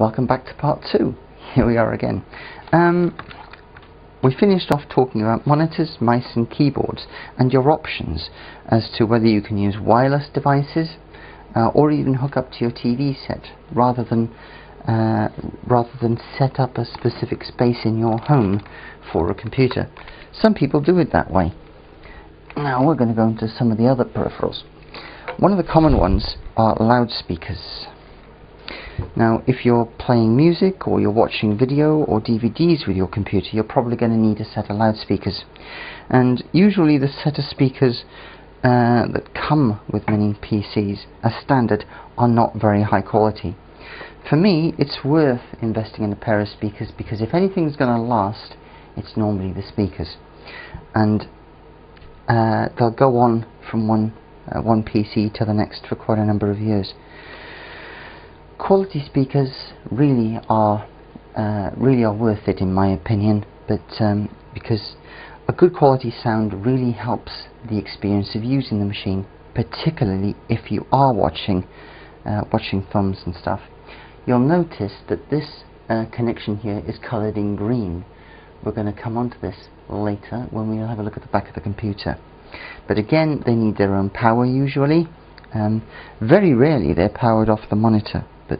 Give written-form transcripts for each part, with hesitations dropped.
Welcome back to part 2. Here we are again. We finished off talking about monitors, mice and keyboards and your options as to whether you can use wireless devices or even hook up to your TV set rather than set up a specific space in your home for a computer. Some people do it that way. Now we're going to go into some of the other peripherals. One of the common ones are loudspeakers. Now, if you're playing music or you're watching video or DVDs with your computer, you're probably going to need a set of loudspeakers. And usually the set of speakers that come with many PCs as standard are not very high quality. For me, it's worth investing in a pair of speakers because if anything's going to last, it's normally the speakers. And they'll go on from one PC to the next for quite a number of years. Quality speakers really are worth it in my opinion, but because a good quality sound really helps the experience of using the machine, particularly if you are watching films and stuff. You'll notice that this connection here is coloured in green. We're going to come on to this later when we have a look at the back of the computer. But again, they need their own power usually. Very rarely they're powered off the monitor, but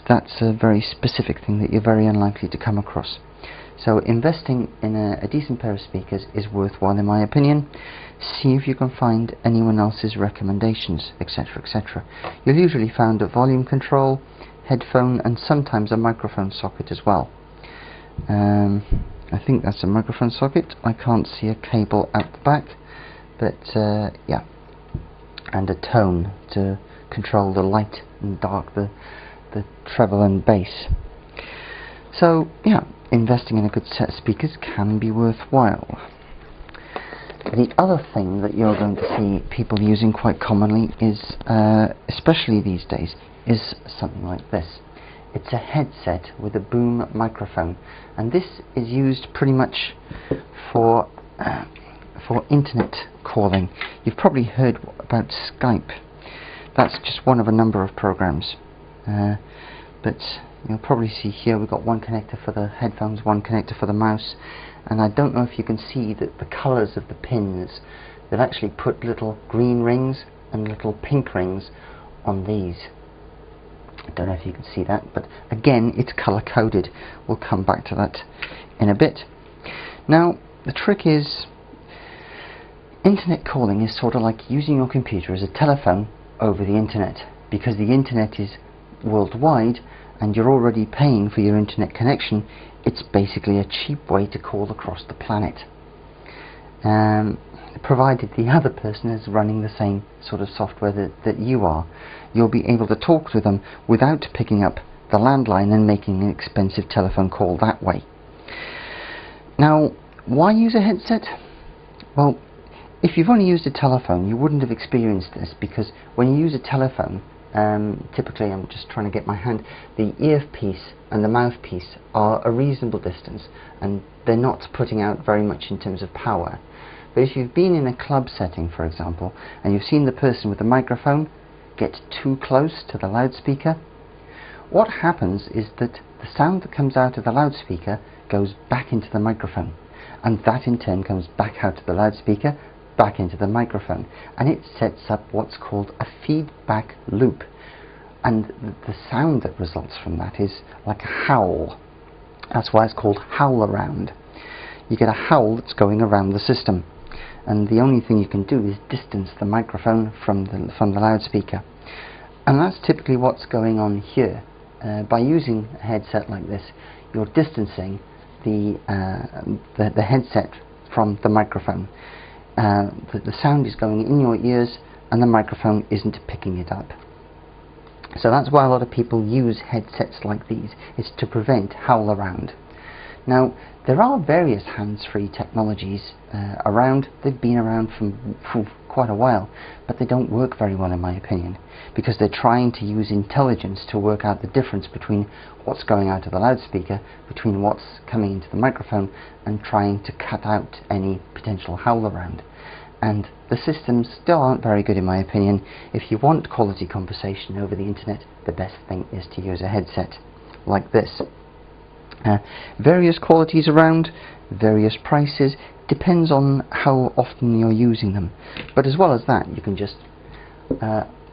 that's a very specific thing that you're very unlikely to come across. So investing in a decent pair of speakers is worthwhile in my opinion. See if you can find anyone else's recommendations, etc, etc. You'll usually find a volume control, headphone and sometimes a microphone socket as well. I think that's a microphone socket. I can't see a cable at the back, but yeah, and a tone to control the light and dark, the treble and bass. So yeah, investing in a good set of speakers can be worthwhile. The other thing that you're going to see people using quite commonly is, especially these days, is something like this. It's a headset with a boom microphone, and this is used pretty much for internet calling. You've probably heard about Skype. That's just one of a number of programs, but you'll probably see here we've got one connector for the headphones, one connector for the mouse, and I don't know if you can see that the colours of the pins, they've actually put little green rings and little pink rings on these. I don't know if you can see that, but again it's colour coded. We'll come back to that in a bit. Now the trick is, internet calling is sort of like using your computer as a telephone over the internet, because the internet is worldwide and you're already paying for your internet connection. It's basically a cheap way to call across the planet, provided the other person is running the same sort of software that you are. You'll be able to talk to them without picking up the landline and making an expensive telephone call that way. Now, why use a headset? Well, if you've only used a telephone, you wouldn't have experienced this, because when you use a telephone, typically, I'm just trying to get my hand, the earpiece and the mouthpiece are a reasonable distance and they're not putting out very much in terms of power. But if you've been in a club setting, for example, and you've seen the person with the microphone get too close to the loudspeaker, what happens is that the sound that comes out of the loudspeaker goes back into the microphone, and that in turn comes back out of the loudspeaker, back into the microphone, and it sets up what's called a feedback loop. And the sound that results from that is like a howl. That's why it's called howl around. You get a howl that's going around the system, and the only thing you can do is distance the microphone from the loudspeaker. And that's typically what's going on here. By using a headset like this, you're distancing the headset from the microphone. The sound is going in your ears and the microphone isn't picking it up. So that's why a lot of people use headsets like these, is to prevent howl around. Now, there are various hands-free technologies around. They've been around for quite a while, but they don't work very well in my opinion, because they're trying to use intelligence to work out the difference between what's going out of the loudspeaker, between what's coming into the microphone, and trying to cut out any potential howl around. and the systems still aren't very good in my opinion. If you want quality conversation over the internet, the best thing is to use a headset like this. Various qualities around, various prices, depends on how often you're using them. But as well as that, you can just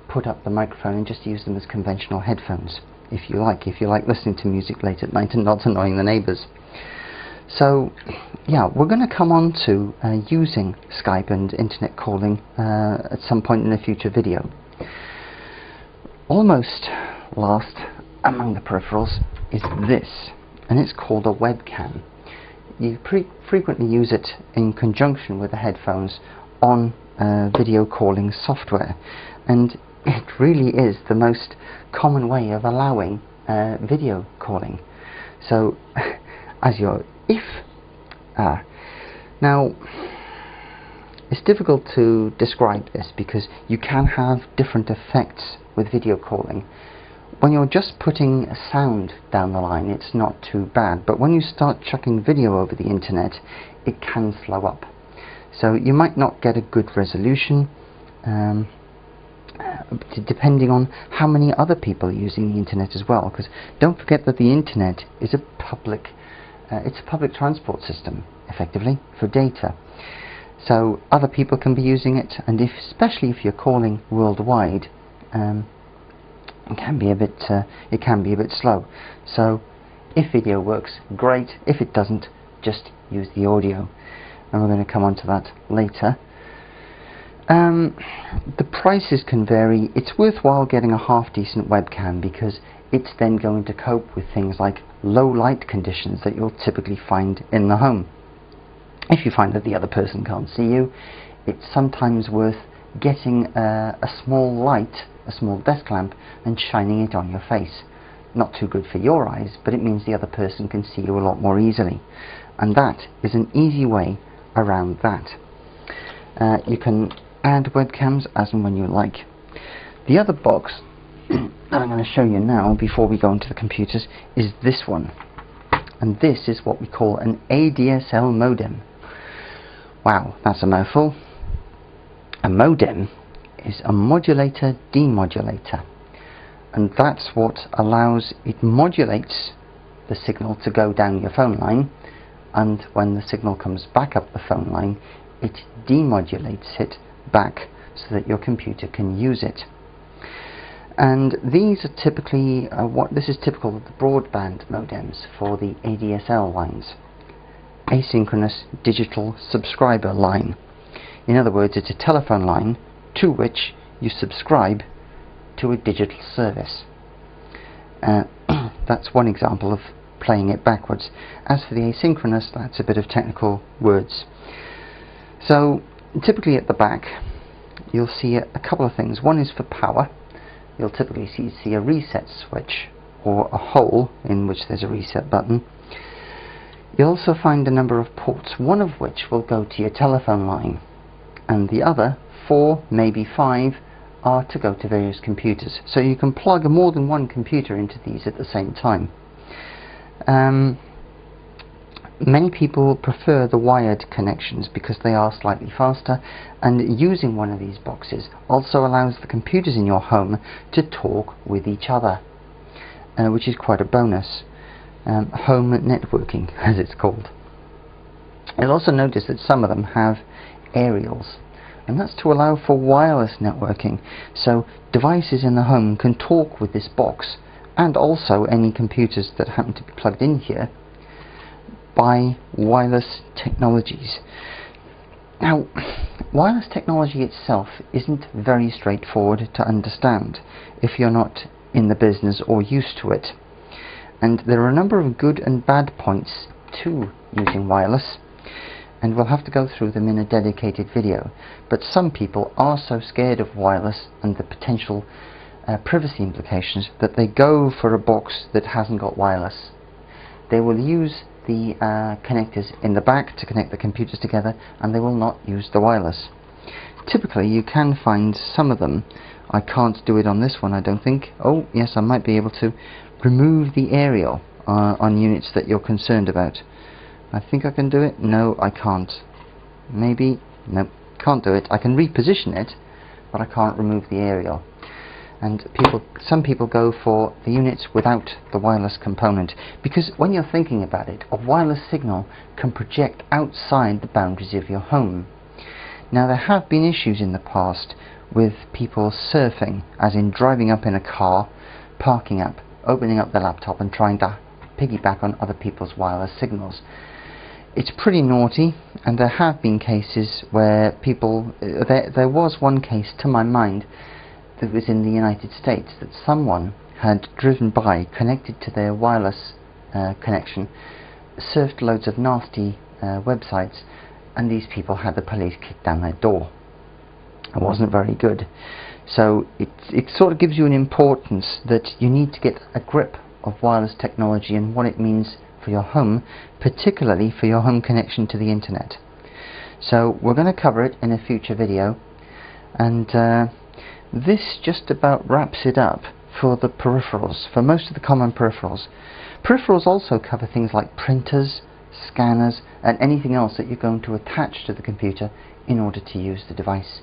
put up the microphone and just use them as conventional headphones if you like listening to music late at night and not annoying the neighbours. So yeah, we're going to come on to using Skype and internet calling at some point in a future video. Almost last among the peripherals is this, and it's called a webcam. You frequently use it in conjunction with the headphones on video calling software, and it really is the most common way of allowing video calling. So now it's difficult to describe this because you can have different effects with video calling. When you're just putting a sound down the line, it's not too bad, but when you start chucking video over the internet, it can slow up. So you might not get a good resolution, depending on how many other people are using the internet as well, because don't forget that the internet is a public transport system, effectively, for data. So other people can be using it, and especially if you're calling worldwide, it can be a bit slow. So if video works, great. If it doesn't, just use the audio, and we're going to come on to that later. The prices can vary. It's worthwhile getting a half decent webcam because it's then going to cope with things like low light conditions that you'll typically find in the home. If you find that the other person can't see you, it's sometimes worth getting a small light, a small desk lamp, and shining it on your face. Not too good for your eyes, but it means the other person can see you a lot more easily, and that is an easy way around that. You can add webcams as and when you like. The other box that I'm going to show you now before we go into the computers is this one, and this is what we call an ADSL modem. Wow, that's a mouthful. A modem is a modulator demodulator, and that's what allows it modulates the signal to go down your phone line, and when the signal comes back up the phone line, it demodulates it back so that your computer can use it. And these are typically this is typical of the broadband modems for the ADSL lines, asynchronous digital subscriber line. In other words, it's a telephone line to which you subscribe to a digital service. That's one example of playing it backwards. As for the asynchronous, that's a bit of technical words. So typically at the back you'll see a couple of things. One is for power. You'll typically see a reset switch or a hole in which there's a reset button. You'll also find a number of ports, one of which will go to your telephone line, and the other 4, maybe 5, are to go to various computers. So you can plug more than one computer into these at the same time. Many people prefer the wired connections because they are slightly faster, and using one of these boxes also allows the computers in your home to talk with each other, which is quite a bonus. Home networking, as it's called. You'll also notice that some of them have aerials, and that's to allow for wireless networking, so devices in the home can talk with this box and also any computers that happen to be plugged in here by wireless technologies. Now, wireless technology itself isn't very straightforward to understand if you're not in the business or used to it, and there are a number of good and bad points to using wireless, and we'll have to go through them in a dedicated video. But some people are so scared of wireless and the potential privacy implications that they go for a box that hasn't got wireless. They will use the connectors in the back to connect the computers together, and they will not use the wireless. Typically you can find some of them. I can't do it on this one, I don't think. Oh yes, I might be able to remove the aerial on units that you're concerned about. I think I can do it. No, I can't. Maybe. Nope. Can't do it. I can reposition it, but I can't remove the aerial. And some people go for the units without the wireless component, because when you're thinking about it, a wireless signal can project outside the boundaries of your home. Now, there have been issues in the past with people surfing, as in driving up in a car, parking up, opening up the laptop and trying to piggyback on other people's wireless signals. It's pretty naughty, and there have been cases where people, there was one case to my mind that was in the United States, that someone had driven by, connected to their wireless connection, surfed loads of nasty websites, and these people had the police kick down their door. It wasn't very good. So it sort of gives you an importance that you need to get a grip of wireless technology and what it means for your home, particularly for your home connection to the internet. So we're going to cover it in a future video, and this just about wraps it up for the peripherals, for most of the common peripherals. Peripherals also cover things like printers, scanners, and anything else that you're going to attach to the computer in order to use the device.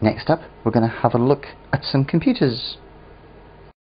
Next up, we're going to have a look at some computers.